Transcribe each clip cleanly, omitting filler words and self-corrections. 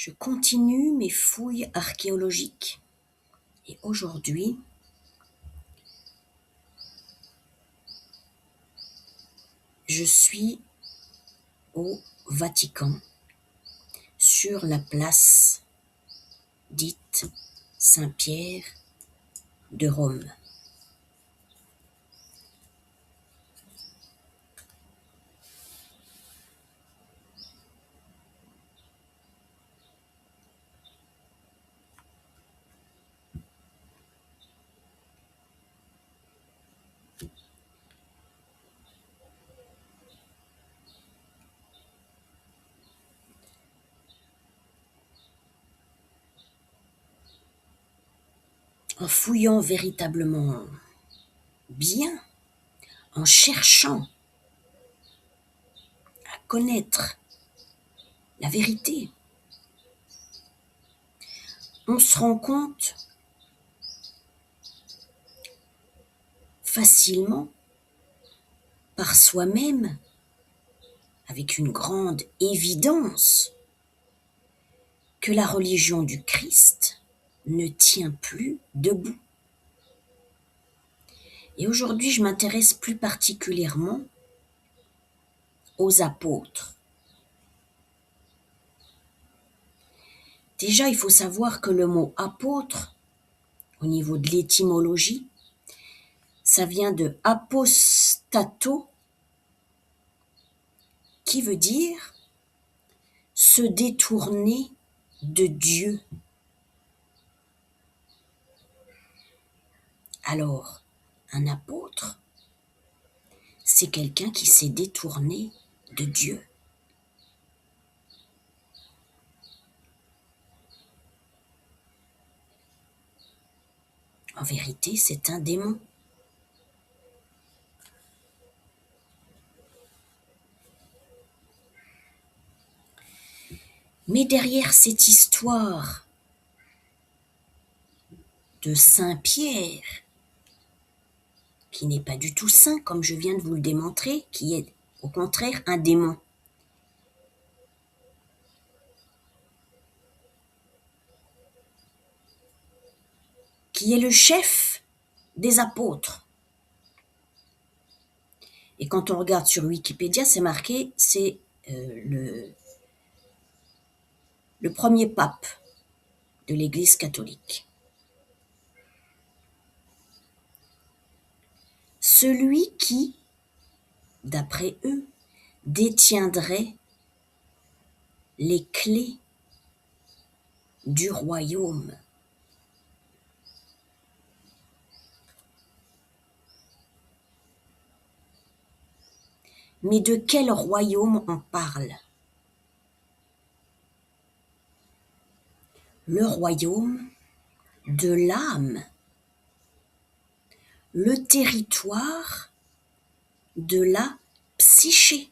Je continue mes fouilles archéologiques et aujourd'hui, je suis au Vatican, sur la place dite Saint-Pierre de Rome. En fouillant véritablement bien, en cherchant à connaître la vérité, on se rend compte facilement par soi-même, avec une grande évidence, que la religion du Christ ne tient plus debout. Et aujourd'hui, je m'intéresse plus particulièrement aux apôtres. Déjà, il faut savoir que le mot apôtre, au niveau de l'étymologie, ça vient de apostato, qui veut dire se détourner de Dieu. Alors, un apôtre, c'est quelqu'un qui s'est détourné de Dieu. En vérité, c'est un démon. Mais derrière cette histoire de Saint-Pierre, qui n'est pas du tout saint, comme je viens de vous le démontrer, qui est au contraire un démon, qui est le chef des apôtres. Et quand on regarde sur Wikipédia, c'est marqué, c'est le premier pape de l'Église catholique. Celui qui, d'après eux, détiendrait les clés du royaume. Mais de quel royaume on parle? Le royaume de l'âme, le territoire de la psyché.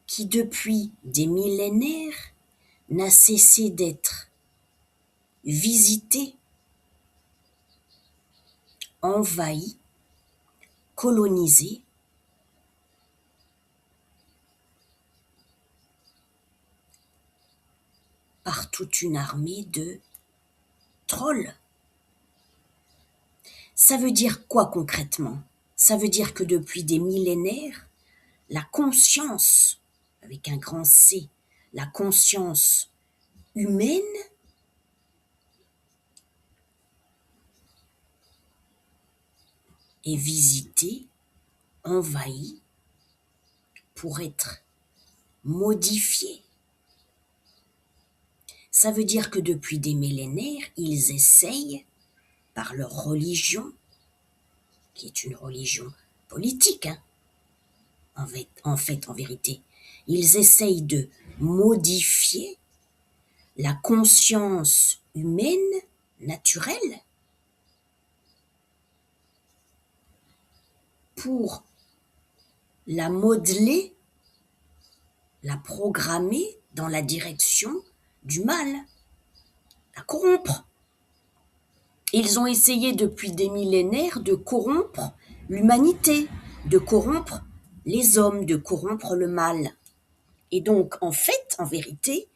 Qui depuis des millénaires n'a cessé d'être visité, envahi, colonisé par toute une armée de trolls. Ça veut dire quoi concrètement? Ça veut dire que depuis des millénaires, la conscience, avec un grand C, la conscience humaine est visitée, envahie, pour être modifiée. Ça veut dire que depuis des millénaires, ils essayent, par leur religion, qui est une religion politique, en vérité, ils essayent de modifier la conscience humaine naturelle pour la modeler, la programmer dans la direction du mal, la corrompre. Ils ont essayé depuis des millénaires de corrompre l'humanité, de corrompre les hommes, de corrompre le mal. Et donc, en fait, en vérité,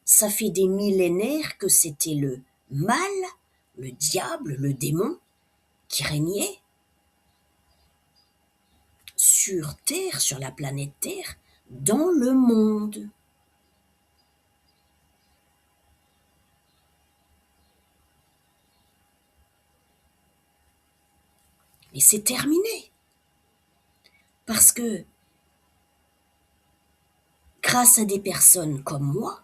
ça fait des millénaires que c'était le mal, le diable, le démon, qui régnait sur Terre, sur la planète Terre, dans le monde. Et c'est terminé. Parce que, grâce à des personnes comme moi,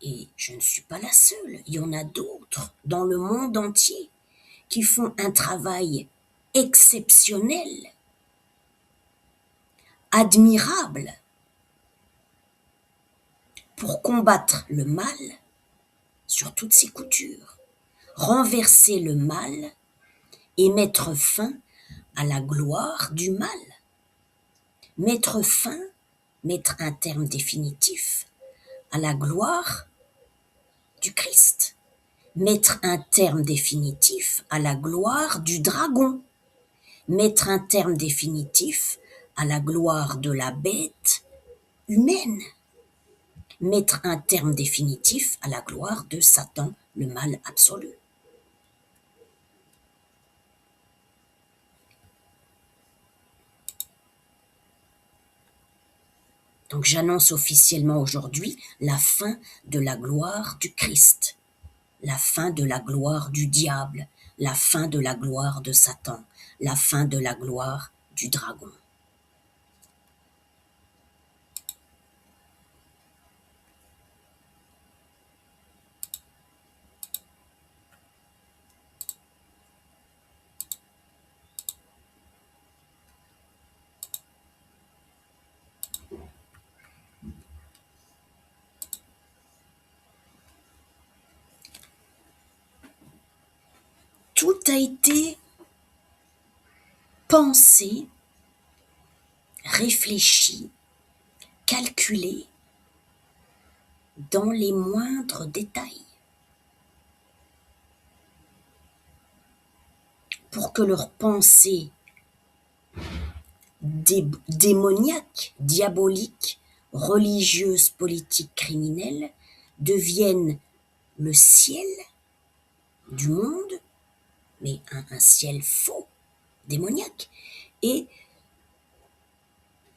et je ne suis pas la seule, il y en a d'autres dans le monde entier qui font un travail exceptionnel, admirable, pour combattre le mal sur toutes ses coutures, renverser le mal et mettre fin à la gloire du mal, mettre fin, mettre un terme définitif à la gloire du Christ, mettre un terme définitif à la gloire du dragon, mettre un terme définitif à la gloire de la bête humaine, mettre un terme définitif à la gloire de Satan, le mal absolu. Donc j'annonce officiellement aujourd'hui la fin de la gloire du Christ, la fin de la gloire du diable, la fin de la gloire de Satan, la fin de la gloire du dragon. Tout a été pensé, réfléchi, calculé dans les moindres détails pour que leurs pensées démoniaques, diaboliques, religieuses, politiques, criminelles deviennent le ciel du monde, mais un ciel faux, démoniaque, et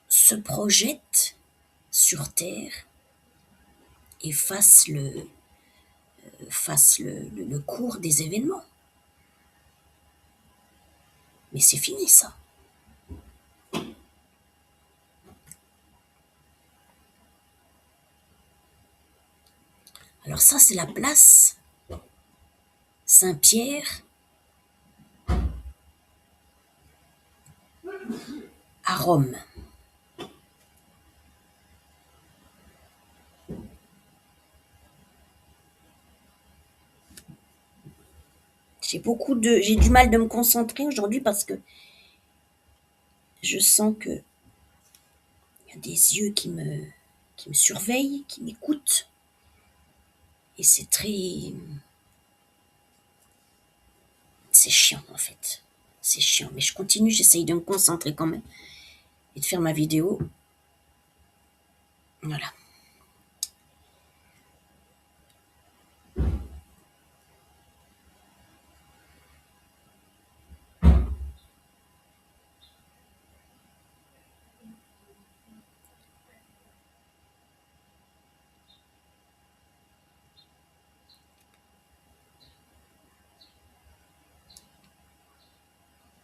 se projette sur Terre et fasse le cours des événements. Mais c'est fini ça. Alors ça, c'est la place Saint-Pierre à Rome. J'ai du mal de me concentrer aujourd'hui parce que je sens que il y a des yeux qui me surveillent, qui m'écoutent. Et c'est chiant en fait. C'est chiant. Mais je continue, j'essaye de me concentrer quand même et de faire ma vidéo. Voilà.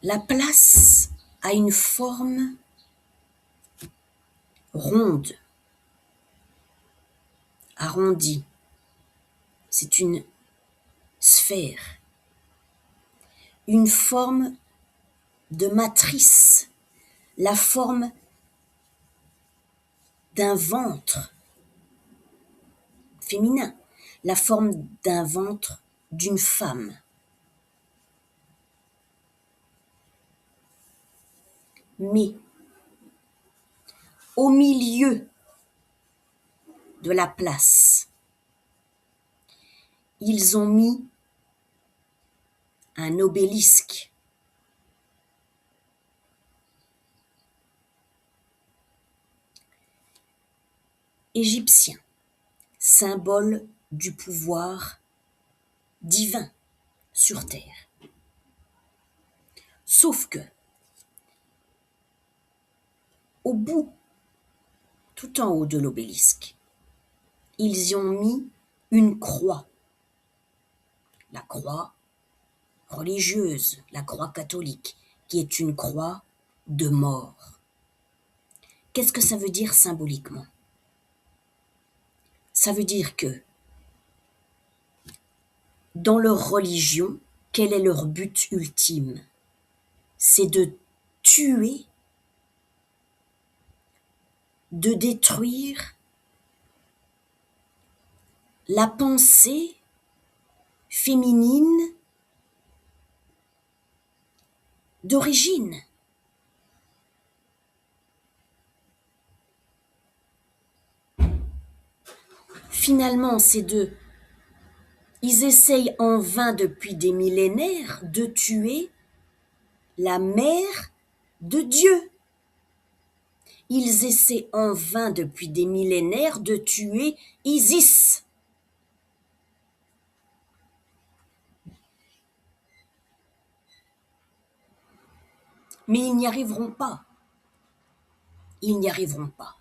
La place a une forme ronde, arrondie. C'est une sphère, une forme de matrice, la forme d'un ventre féminin, la forme d'un ventre d'une femme. Mais au milieu de la place, ils ont mis un obélisque égyptien, symbole du pouvoir divin sur terre. Sauf que, au bout, tout en haut de l'obélisque, ils y ont mis une croix. La croix religieuse, la croix catholique, qui est une croix de mort. Qu'est-ce que ça veut dire symboliquement? Ça veut dire que dans leur religion, quel est leur but ultime? C'est de tuer, de détruire la pensée féminine d'origine. Finalement, ils essayent en vain depuis des millénaires de tuer la mère de Dieu. Ils essaient en vain depuis des millénaires de tuer Isis. Mais ils n'y arriveront pas. Ils n'y arriveront pas.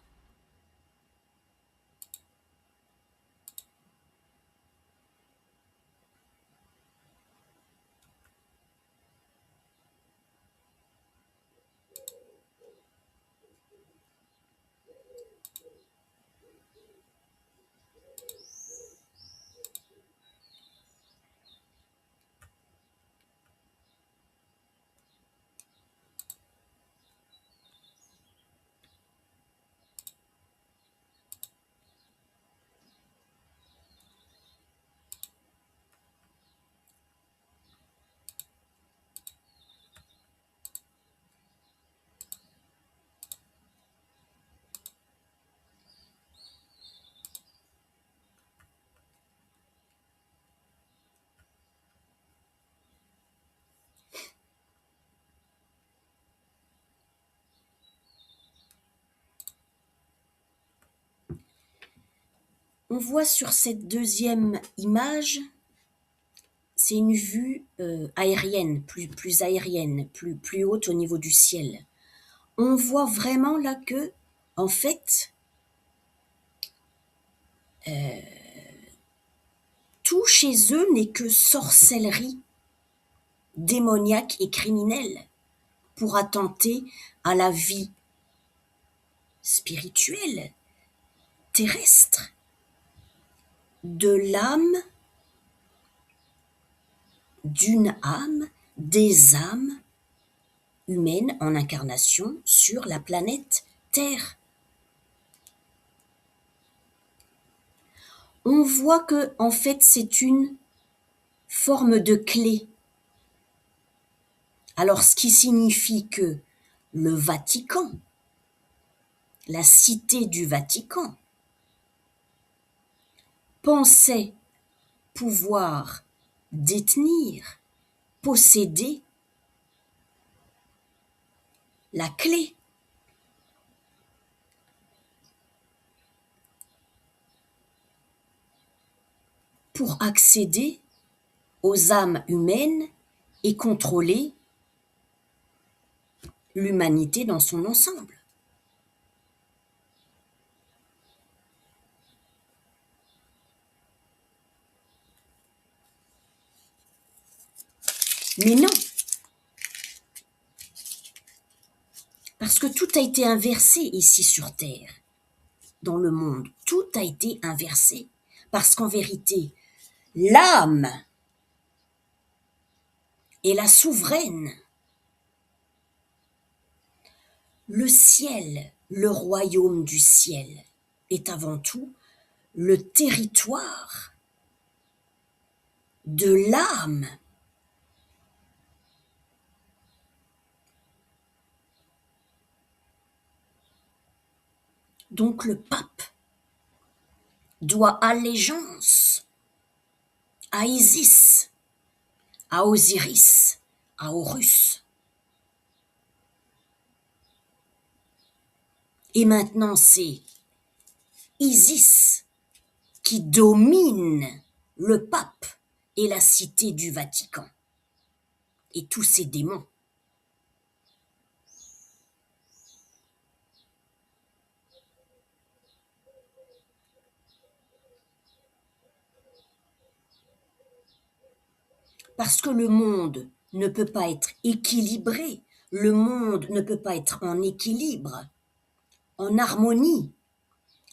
On voit sur cette deuxième image, c'est une vue aérienne, plus aérienne, plus haute au niveau du ciel. On voit vraiment là que, en fait, tout chez eux n'est que sorcellerie démoniaque et criminelle pour attenter à la vie spirituelle, terrestre, de l'âme, d'une âme, des âmes humaines en incarnation sur la planète Terre. On voit que, en fait, c'est une forme de clé. Alors, ce qui signifie que le Vatican, la cité du Vatican, pensait pouvoir détenir, posséder la clé pour accéder aux âmes humaines et contrôler l'humanité dans son ensemble. Mais non, parce que tout a été inversé ici sur Terre, dans le monde. Tout a été inversé, parce qu'en vérité, l'âme est la souveraine. Le ciel, le royaume du ciel, est avant tout le territoire de l'âme. Donc le pape doit allégeance à Isis, à Osiris, à Horus. Et maintenant, c'est Isis qui domine le pape et la cité du Vatican et tous ses démons. Parce que le monde ne peut pas être équilibré, le monde ne peut pas être en équilibre, en harmonie,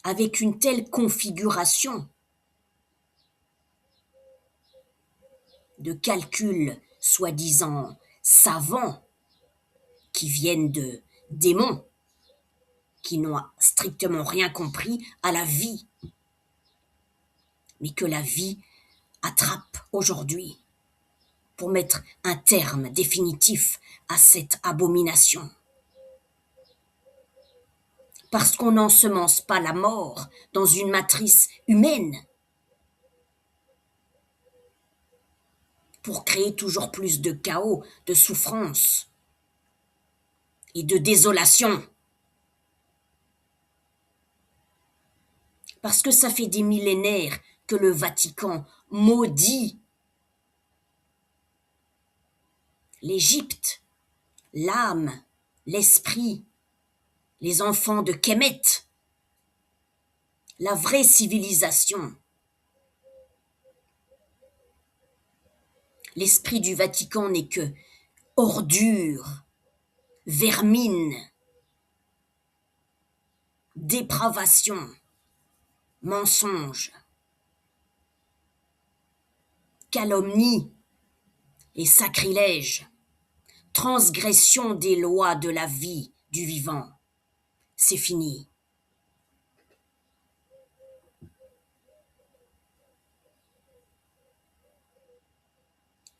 avec une telle configuration de calculs soi-disant savants qui viennent de démons, qui n'ont strictement rien compris à la vie, mais que la vie attrape aujourd'hui pour mettre un terme définitif à cette abomination. Parce qu'on n'ensemence pas la mort dans une matrice humaine pour créer toujours plus de chaos, de souffrance et de désolation. Parce que ça fait des millénaires que le Vatican maudit l'Égypte, l'âme, l'esprit, les enfants de Kemet, la vraie civilisation. L'esprit du Vatican n'est que ordure, vermine, dépravation, mensonge, calomnie et sacrilège, transgression des lois de la vie du vivant. C'est fini.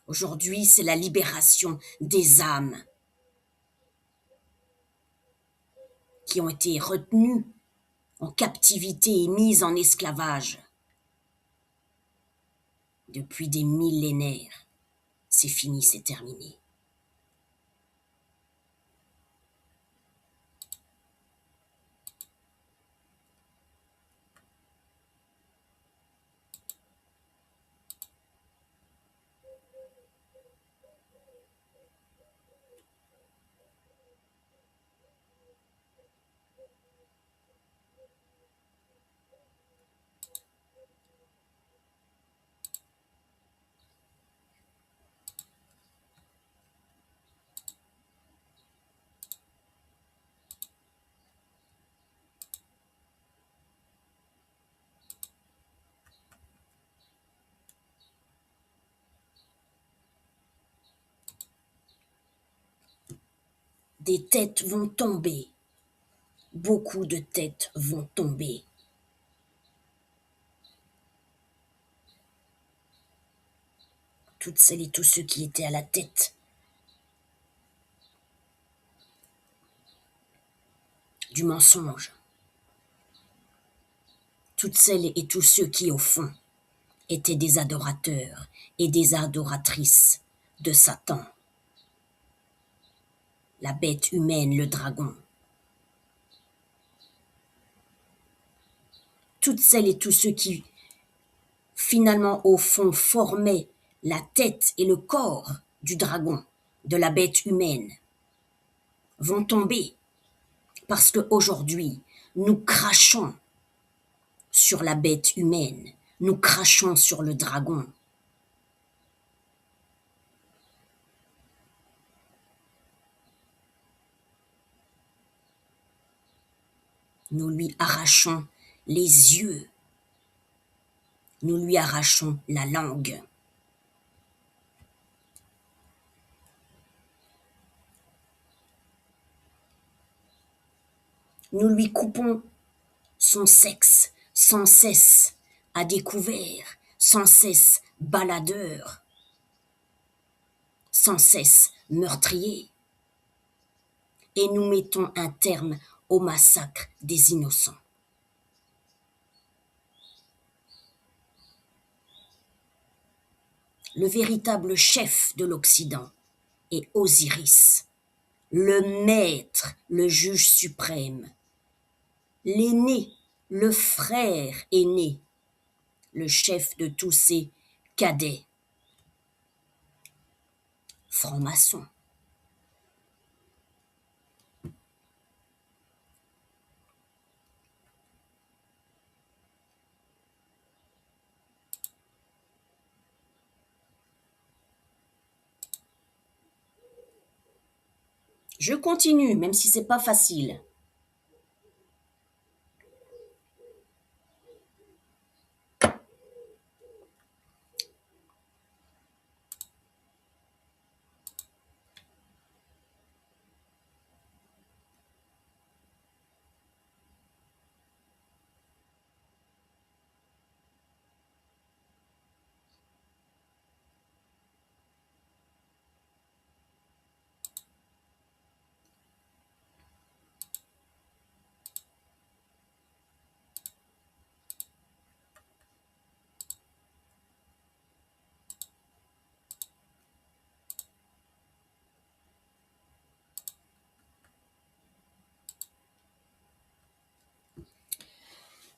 Aujourd'hui, c'est la libération des âmes qui ont été retenues en captivité et mises en esclavage depuis des millénaires. C'est fini, c'est terminé. Des têtes vont tomber. Beaucoup de têtes vont tomber. Toutes celles et tous ceux qui étaient à la tête du mensonge. Toutes celles et tous ceux qui, au fond, étaient des adorateurs et des adoratrices de Satan, la bête humaine, le dragon. Toutes celles et tous ceux qui, finalement, au fond, formaient la tête et le corps du dragon, de la bête humaine, vont tomber parce qu'aujourd'hui, nous crachons sur la bête humaine, nous crachons sur le dragon. Nous lui arrachons les yeux, nous lui arrachons la langue. Nous lui coupons son sexe sans cesse à découvert, sans cesse baladeur, sans cesse meurtrier. Et nous mettons un terme au massacre des innocents. Le véritable chef de l'Occident est Osiris, le maître, le juge suprême, l'aîné le frère aîné, le chef de tous ces cadets, franc-maçon. Je continue, même si c'est pas facile.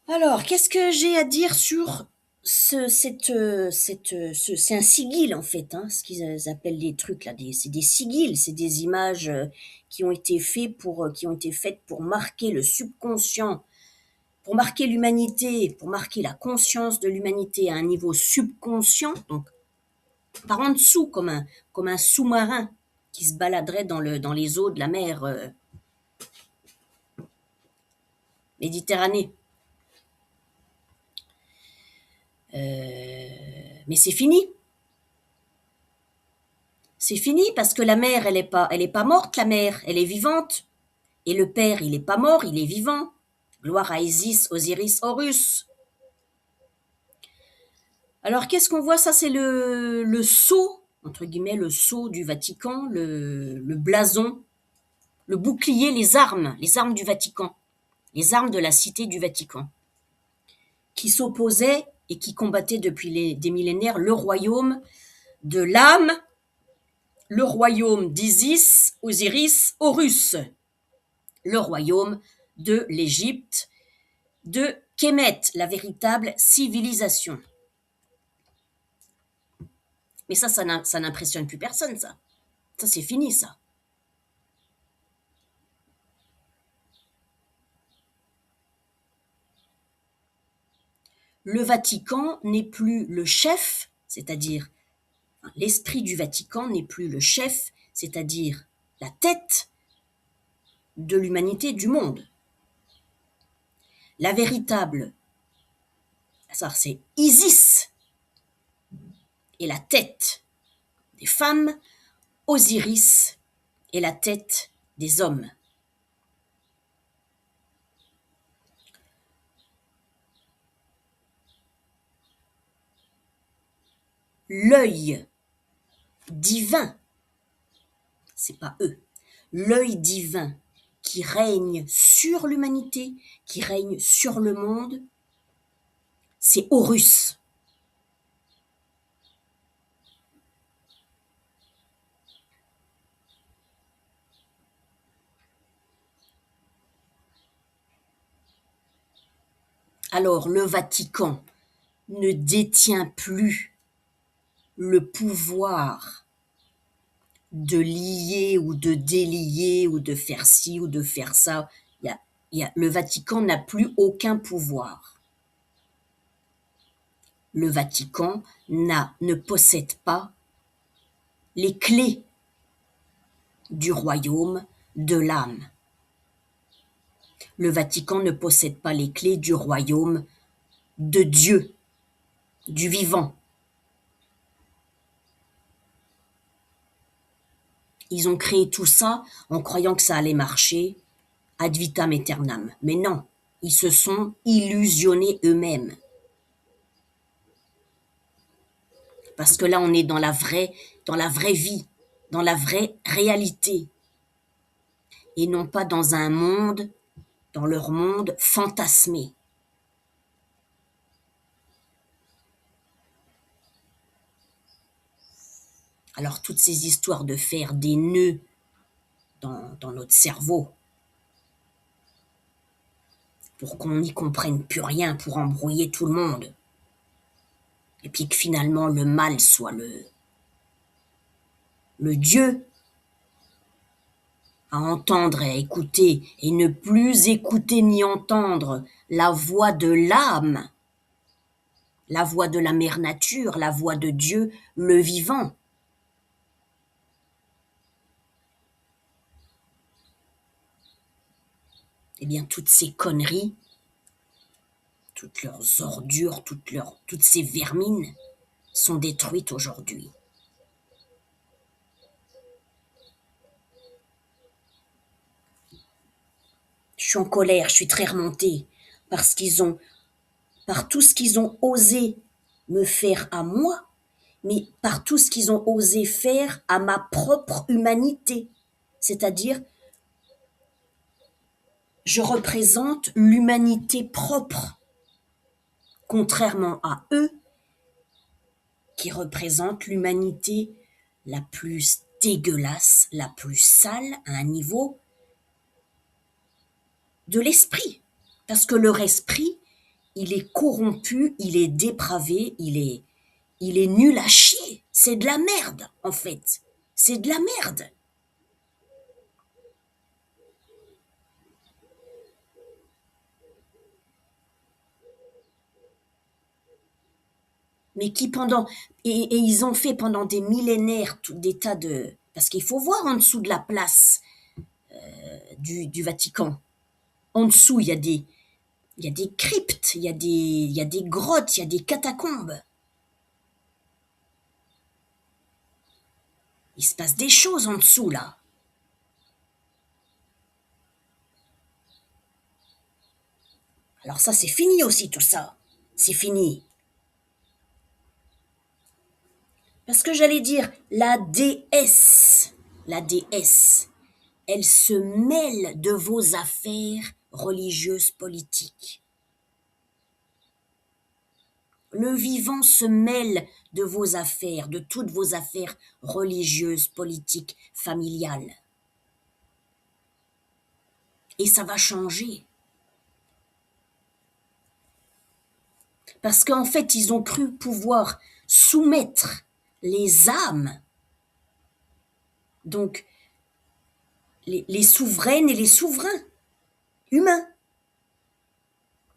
Alors, qu'est-ce que j'ai à dire sur c'est un sigil en fait, hein, ce qu'ils appellent les trucs là, c'est des sigils, c'est des images qui ont été qui ont été faites pour marquer le subconscient, pour marquer l'humanité, pour marquer la conscience de l'humanité à un niveau subconscient, donc par en dessous comme un sous-marin qui se baladerait dans les eaux de la mer Méditerranée. Mais c'est fini. C'est fini parce que la mère, elle est pas morte, la mère, elle est vivante. Et le père, il est pas mort, il est vivant. Gloire à Isis, Osiris, Horus. Alors, qu'est-ce qu'on voit? Ça, c'est le sceau, entre guillemets, le sceau du Vatican, le blason, le bouclier, les armes du Vatican, les armes de la cité du Vatican, qui s'opposaient et qui combattaient depuis des millénaires le royaume de l'âme, le royaume d'Isis, Osiris, Horus, le royaume de l'Égypte, de Kémet, la véritable civilisation. Mais ça n'impressionne plus personne, ça. Ça, c'est fini, ça. Le Vatican n'est plus le chef, c'est-à-dire l'esprit du Vatican n'est plus le chef, c'est-à-dire la tête de l'humanité, du monde. La véritable, ça c'est Isis, est la tête des femmes, Osiris est la tête des hommes. L'œil divin, c'est pas eux, l'œil divin qui règne sur l'humanité, qui règne sur le monde, c'est Horus. Alors le Vatican ne détient plus le pouvoir de lier ou de délier ou de faire ci ou de faire ça. Le Vatican n'a plus aucun pouvoir. Le Vatican ne possède pas les clés du royaume de l'âme. Le Vatican ne possède pas les clés du royaume de Dieu, du vivant. Ils ont créé tout ça en croyant que ça allait marcher, ad vitam aeternam. Mais non, ils se sont illusionnés eux-mêmes. Parce que là, on est dans la vraie vie, dans la vraie réalité. Et non pas dans un monde, dans leur monde fantasmé. Alors, toutes ces histoires de faire des nœuds dans notre cerveau, pour qu'on n'y comprenne plus rien, pour embrouiller tout le monde. Et puis que finalement le mal soit le Dieu à entendre et à écouter, et ne plus écouter ni entendre la voix de l'âme, la voix de la mère nature, la voix de Dieu, le vivant. Eh bien, toutes ces conneries, toutes leurs ordures, toutes ces vermines sont détruites aujourd'hui. Je suis en colère, je suis très remontée parce par tout ce qu'ils ont osé me faire à moi, mais par tout ce qu'ils ont osé faire à ma propre humanité. C'est-à-dire, je représente l'humanité propre, contrairement à eux qui représentent l'humanité la plus dégueulasse, la plus sale à un niveau de l'esprit. Parce que leur esprit, il est corrompu, il est dépravé, il est nul à chier. C'est de la merde, en fait. C'est de la merde. Mais qui pendant... Et ils ont fait pendant des millénaires tout des tas de... Parce qu'il faut voir en dessous de la place du Vatican. En dessous, il y a des cryptes, il y a des grottes, il y a des catacombes. Il se passe des choses en dessous, là. Alors ça, c'est fini aussi, tout ça. C'est fini. Parce que j'allais dire, la déesse, elle se mêle de vos affaires religieuses politiques. Le vivant se mêle de vos affaires, de toutes vos affaires religieuses, politiques, familiales. Et ça va changer. Parce qu'en fait, ils ont cru pouvoir soumettre les âmes, donc les souveraines et les souverains humains.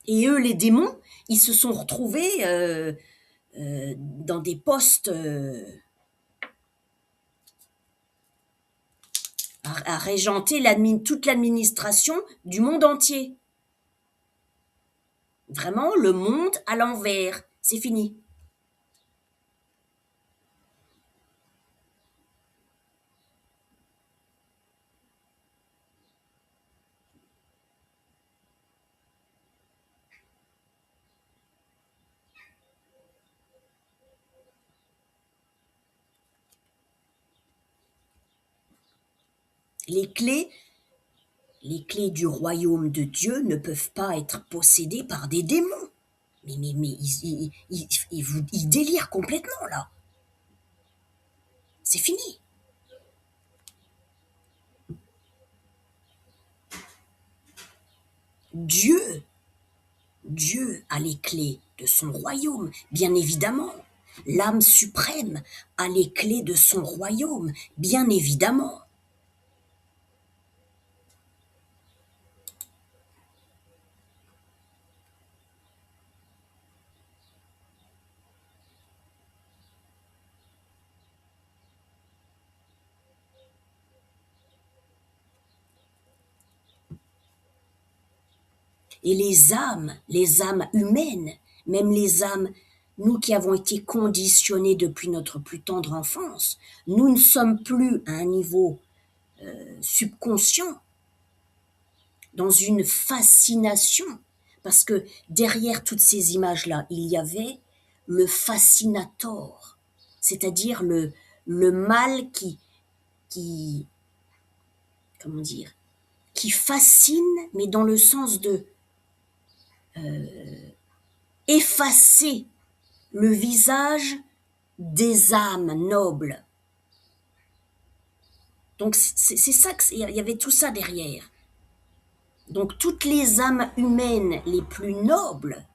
Et eux, les démons, ils se sont retrouvés dans des postes à régenter toute l'administration du monde entier. Vraiment, le monde à l'envers. C'est fini. Les clés, les clés du royaume de Dieu ne peuvent pas être possédées par des démons. Mais ils délirent complètement, là. C'est fini. Dieu, Dieu a les clés de son royaume, bien évidemment. L'âme suprême a les clés de son royaume, bien évidemment. Et les âmes humaines, même les âmes, nous qui avons été conditionnés depuis notre plus tendre enfance, nous ne sommes plus à un niveau subconscient, dans une fascination, parce que derrière toutes ces images-là, il y avait le fascinator, c'est-à-dire le mal qui, comment dire, qui fascine, mais dans le sens de effacer le visage des âmes nobles. Donc c'est ça, il y avait tout ça derrière. Donc toutes les âmes humaines les plus nobles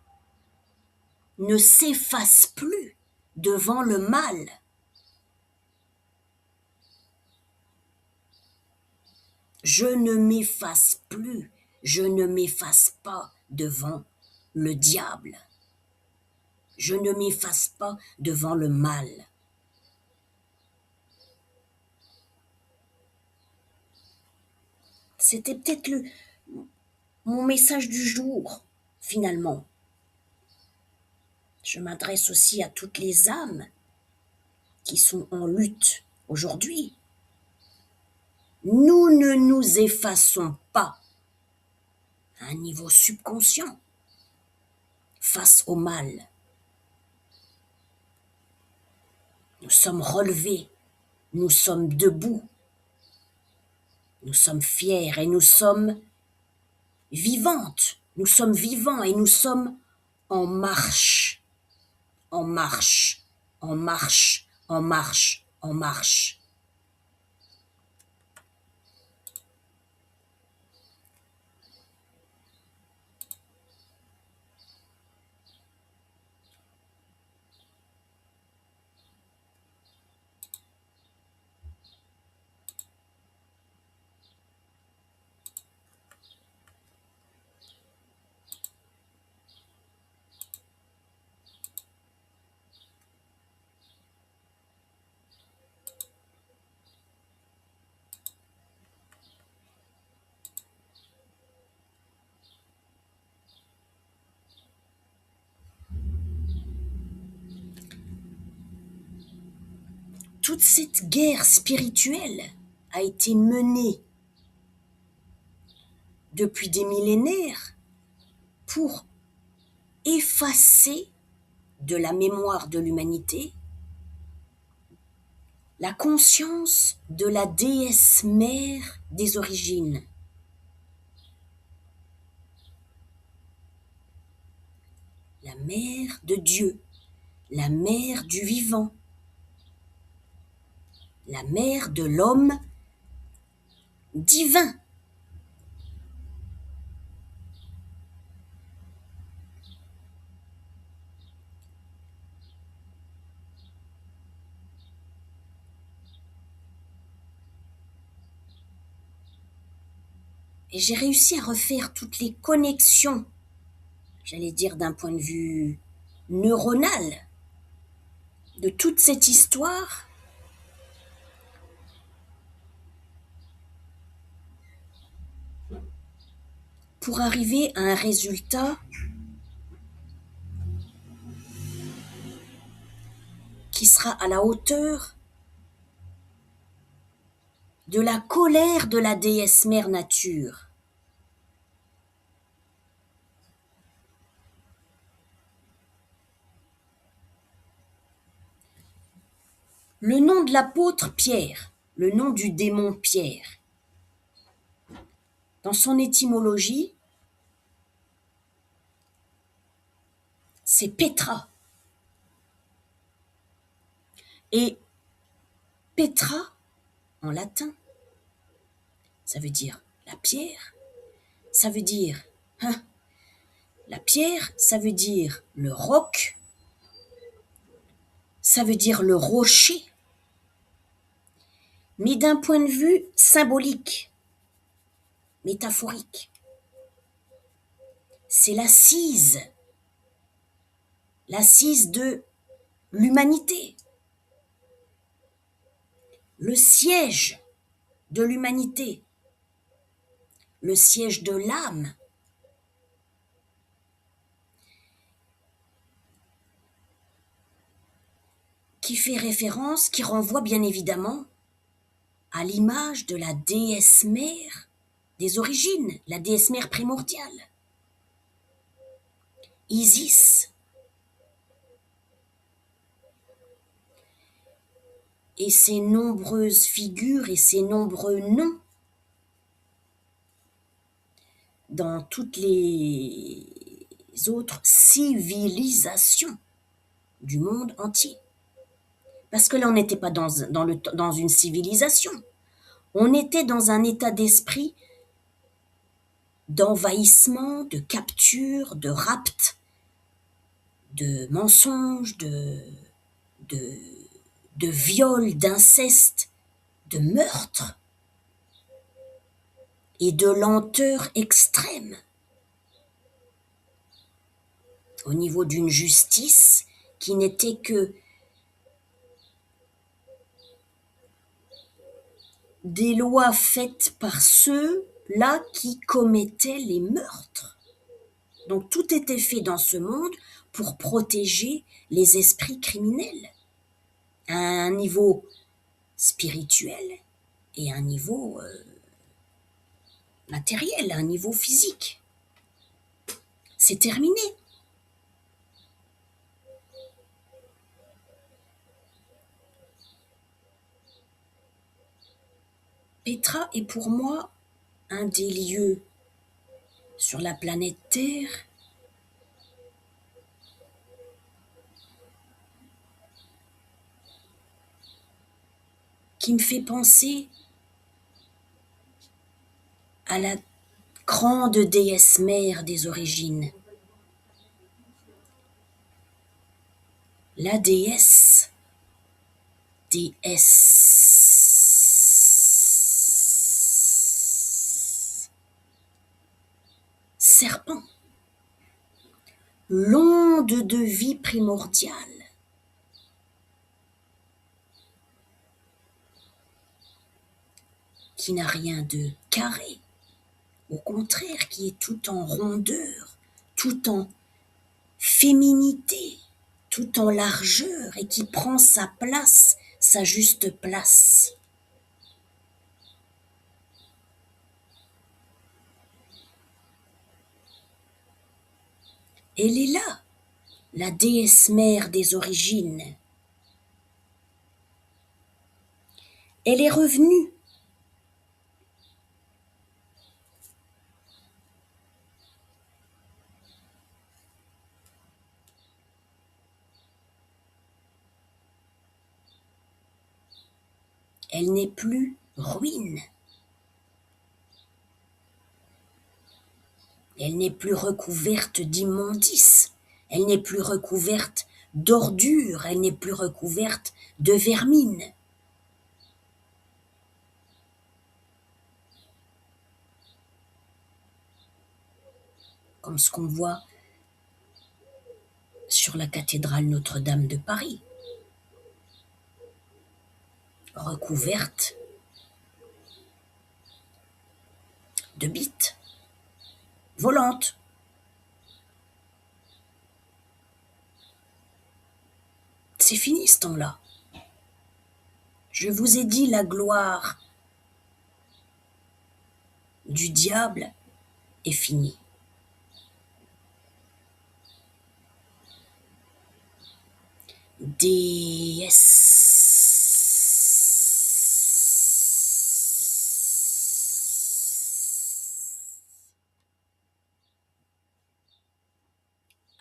ne s'effacent plus devant le mal. Je ne m'efface plus, je ne m'efface pas devant le diable. Je ne m'efface pas devant le mal. C'était peut-être mon message du jour, finalement. Je m'adresse aussi à toutes les âmes qui sont en lutte aujourd'hui. Nous ne nous effaçons pas à un niveau subconscient face au mal. Nous sommes relevés, nous sommes debout, nous sommes fiers et nous sommes vivantes, nous sommes vivants et nous sommes en marche, en marche, en marche, en marche, en marche. Toute cette guerre spirituelle a été menée depuis des millénaires pour effacer de la mémoire de l'humanité la conscience de la déesse mère des origines, la mère de Dieu, la mère du vivant, la mère de l'homme divin. Et j'ai réussi à refaire toutes les connexions, j'allais dire d'un point de vue neuronal, de toute cette histoire pour arriver à un résultat qui sera à la hauteur de la colère de la déesse mère nature. Le nom de l'apôtre Pierre, le nom du démon Pierre, dans son étymologie, c'est Petra. Et Petra, en latin, ça veut dire la pierre, ça veut dire la pierre, ça veut dire le roc, ça veut dire le rocher, mais d'un point de vue symbolique, métaphorique. C'est l'assise de l'humanité, le siège de l'humanité, le siège de l'âme. Qui fait référence, qui renvoie bien évidemment à l'image de la déesse mère des origines, la déesse mère primordiale, Isis. Et ses nombreuses figures et ses nombreux noms dans toutes les autres civilisations du monde entier. Parce que là, on n'était pas dans une civilisation. On était dans un état d'esprit d'envahissement, de capture, de rapt, de mensonge, de, de viol, d'inceste, de meurtre et de lenteur extrême au niveau d'une justice qui n'était que des lois faites par ceux-là qui commettaient les meurtres. Donc tout était fait dans ce monde pour protéger les esprits criminels à un niveau spirituel et à un niveau matériel, à un niveau physique. C'est terminé. Petra est pour moi un des lieux sur la planète Terre qui me fait penser à la grande déesse mère des origines, la déesse serpent, l'onde de vie primordiale, qui n'a rien de carré, au contraire, qui est tout en rondeur, tout en féminité, tout en largeur et qui prend sa place, sa juste place. Elle est là, la déesse mère des origines. Elle est revenue. Elle n'est plus ruine. Elle n'est plus recouverte d'immondices. Elle n'est plus recouverte d'ordures. Elle n'est plus recouverte de vermine. Comme ce qu'on voit sur la cathédrale Notre-Dame de Paris, recouverte de bites volantes. C'est fini ce temps-là. Je vous ai dit la gloire du diable est finie.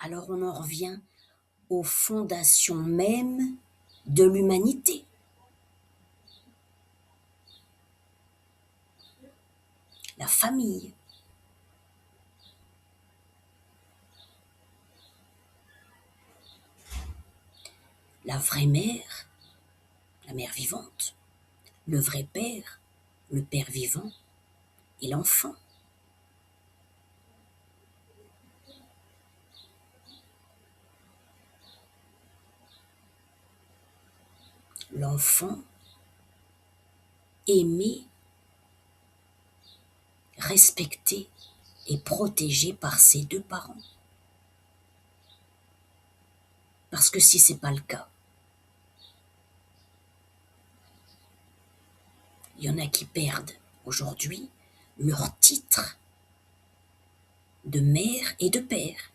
Alors on en revient aux fondations mêmes de l'humanité. La famille. La vraie mère, la mère vivante. Le vrai père, le père vivant. Et l'enfant. L'enfant aimé, respecté et protégé par ses deux parents. Parce que si c'est pas le cas, il y en a qui perdent aujourd'hui leur titre de mère et de père.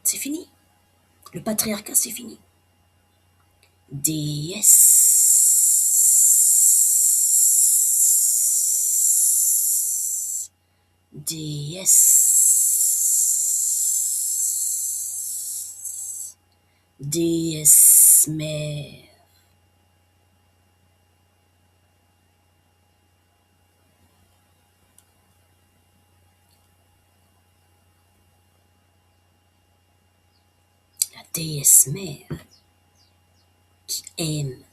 C'est fini. Le patriarcat, c'est fini. Déesse. Déesse. Déesse mère. déesse mère qui aime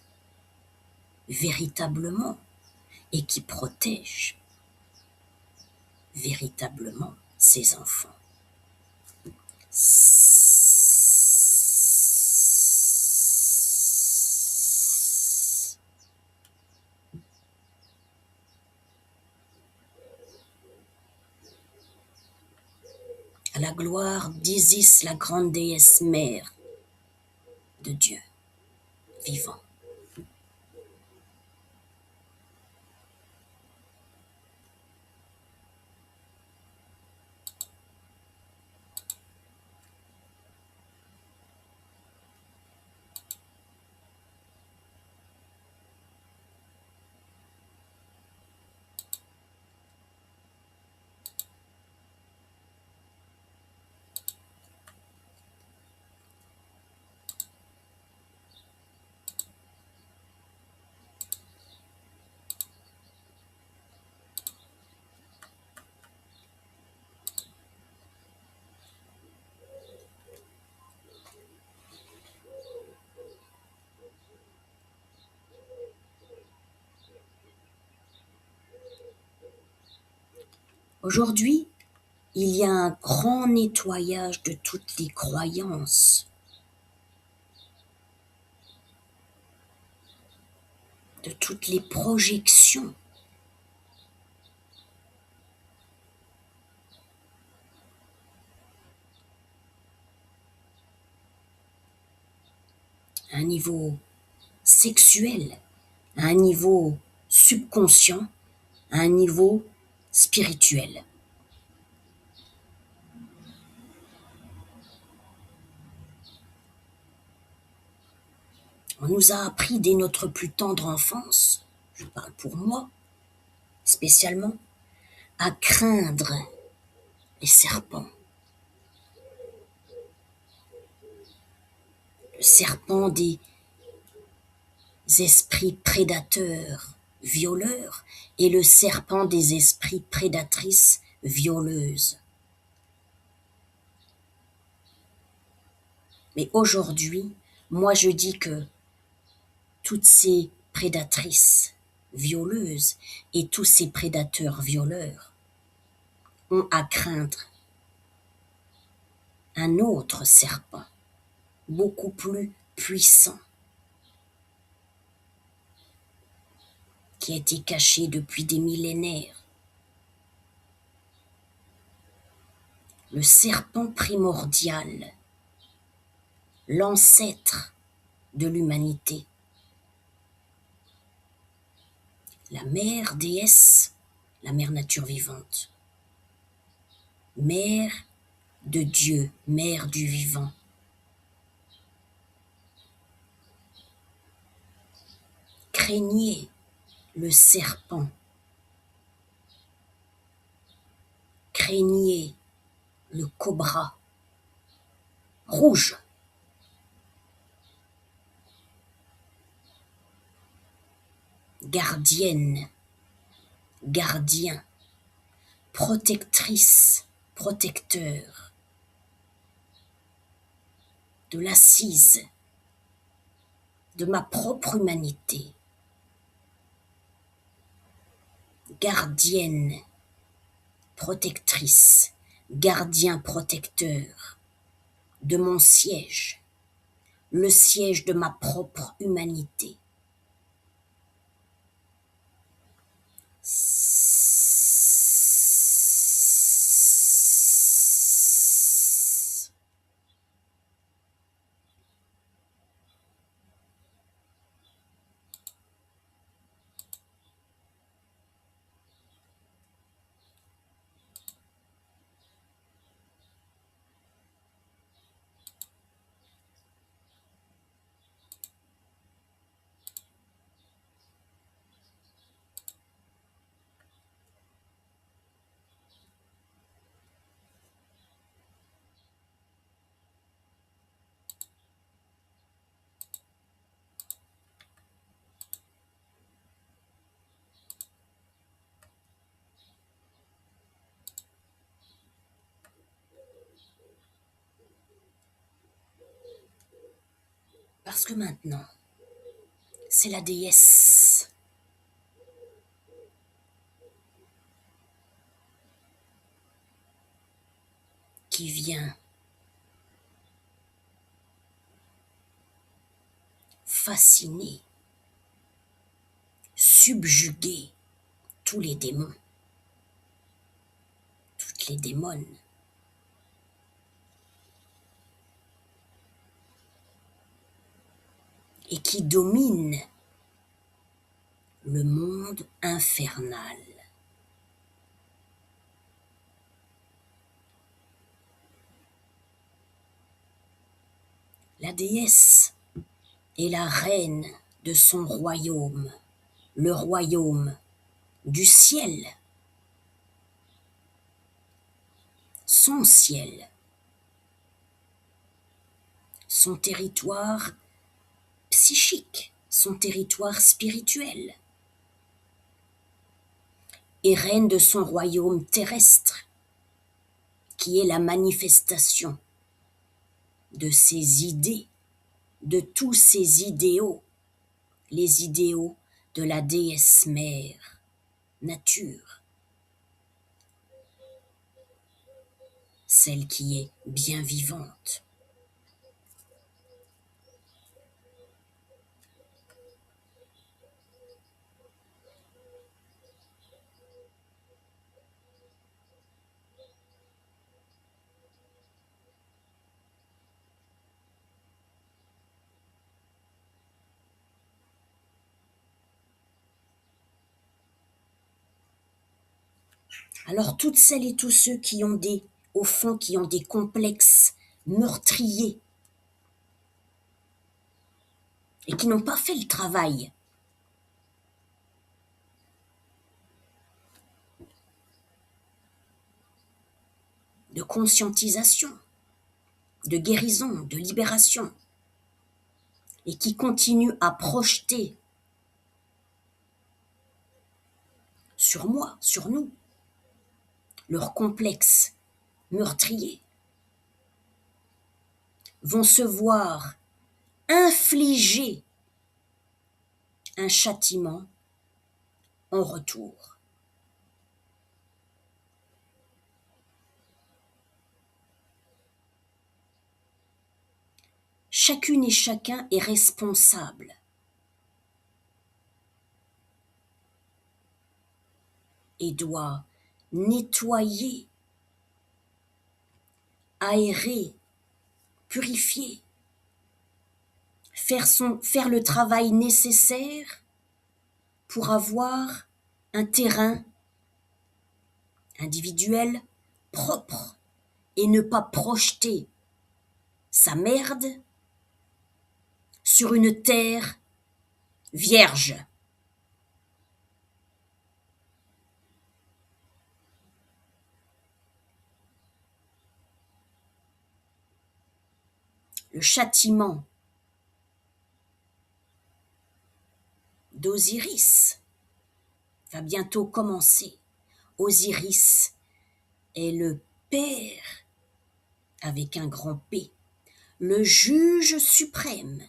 véritablement et qui protège véritablement ses enfants. À la gloire d'Isis, la grande déesse mère de Dieu vivant. Aujourd'hui, il y a un grand nettoyage de toutes les croyances, de toutes les projections. À un niveau sexuel, à un niveau subconscient, à un niveau spirituel. On nous a appris dès notre plus tendre enfance, je parle pour moi spécialement, à craindre les serpents. Le serpent des esprits prédateurs, violeurs, et le serpent des esprits prédatrices, violeuses. Mais aujourd'hui, moi je dis que toutes ces prédatrices violeuses et tous ces prédateurs violeurs ont à craindre un autre serpent, beaucoup plus puissant, qui a été caché depuis des millénaires. Le serpent primordial, l'ancêtre de l'humanité, la mère déesse, la mère nature vivante, mère de Dieu, mère du vivant. Craignez le serpent, craignez le cobra rouge. Gardienne, gardien, protectrice, protecteur de l'assise de ma propre humanité, gardienne, protectrice, gardien protecteur de mon siège, le siège de ma propre humanité. Parce que maintenant, c'est la déesse qui vient fasciner, subjuguer tous les démons, toutes les démones. Et qui domine le monde infernal. La déesse est la reine de son royaume, le royaume du ciel, son ciel, son territoire psychique, son territoire spirituel, et reine de son royaume terrestre, qui est la manifestation de ses idées, de tous ses idéaux, les idéaux de la déesse mère, nature, celle qui est bien vivante. Alors toutes celles et tous ceux qui ont au fond, qui ont des complexes meurtriers et qui n'ont pas fait le travail de conscientisation, de guérison, de libération, et qui continuent à projeter sur moi, sur nous, leurs complexes meurtriers, vont se voir infliger un châtiment en retour. Chacune et chacun est responsable et doit nettoyer, aérer, purifier, faire le travail nécessaire pour avoir un terrain individuel propre et ne pas projeter sa merde sur une terre vierge. Le châtiment d'Osiris va bientôt commencer. Osiris est le Père avec un grand P, le juge suprême.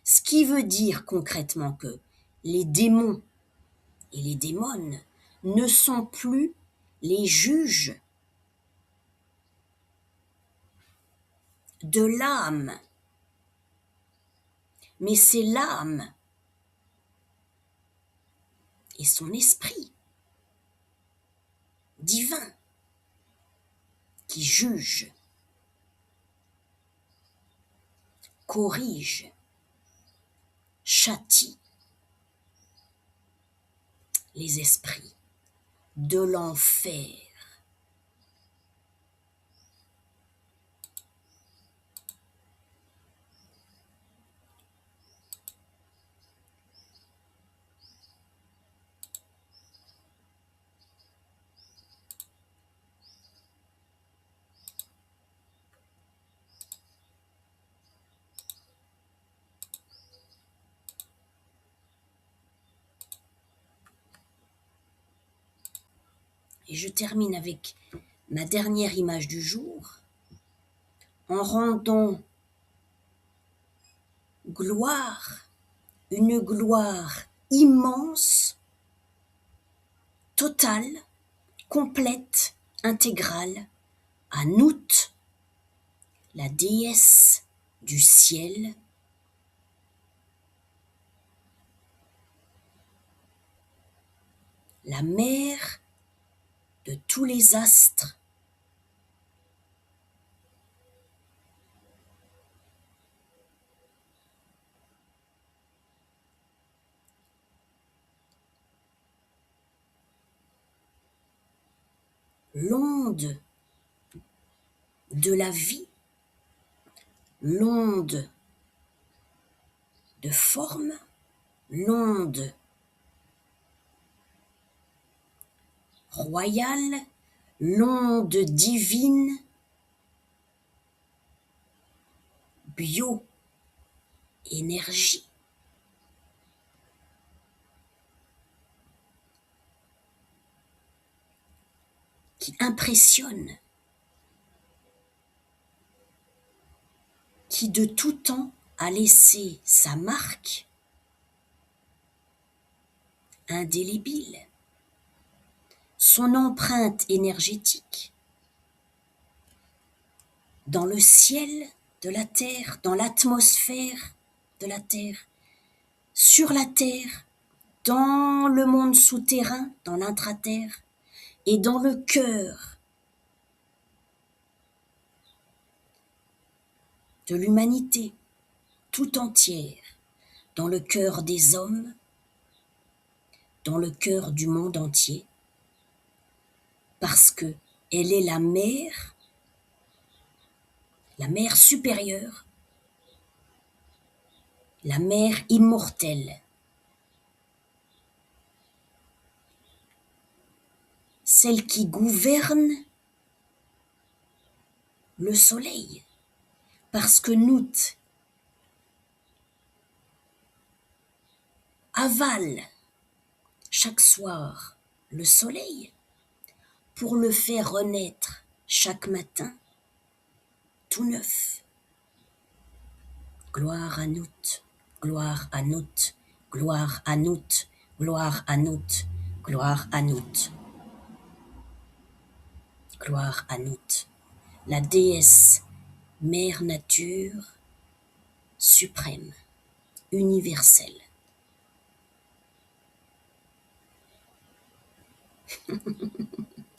Ce qui veut dire concrètement que les démons et les démones ne sont plus les juges de l'âme, mais c'est l'âme et son esprit divin qui juge, corrige, châtie les esprits de l'enfer. Et je termine avec ma dernière image du jour en rendant gloire, une gloire immense, totale, complète, intégrale, à Nout, la déesse du ciel, la mère de tous les astres, l'onde de la vie, l'onde de forme, l'onde royale, l'onde divine, bio-énergie, qui impressionne, qui de tout temps a laissé sa marque indélébile, son empreinte énergétique dans le ciel de la Terre, dans l'atmosphère de la Terre, sur la Terre, dans le monde souterrain, dans l'intraterre, et dans le cœur de l'humanité tout entière, dans le cœur des hommes, dans le cœur du monde entier, parce que elle est la mère supérieure, la mère immortelle, celle qui gouverne le soleil, parce que Nout avale chaque soir le soleil pour le faire renaître chaque matin tout neuf. Gloire à Nout, gloire à Nout, gloire à Nout, gloire à Nout, gloire à Nout, gloire à Nout, la déesse mère nature suprême, universelle.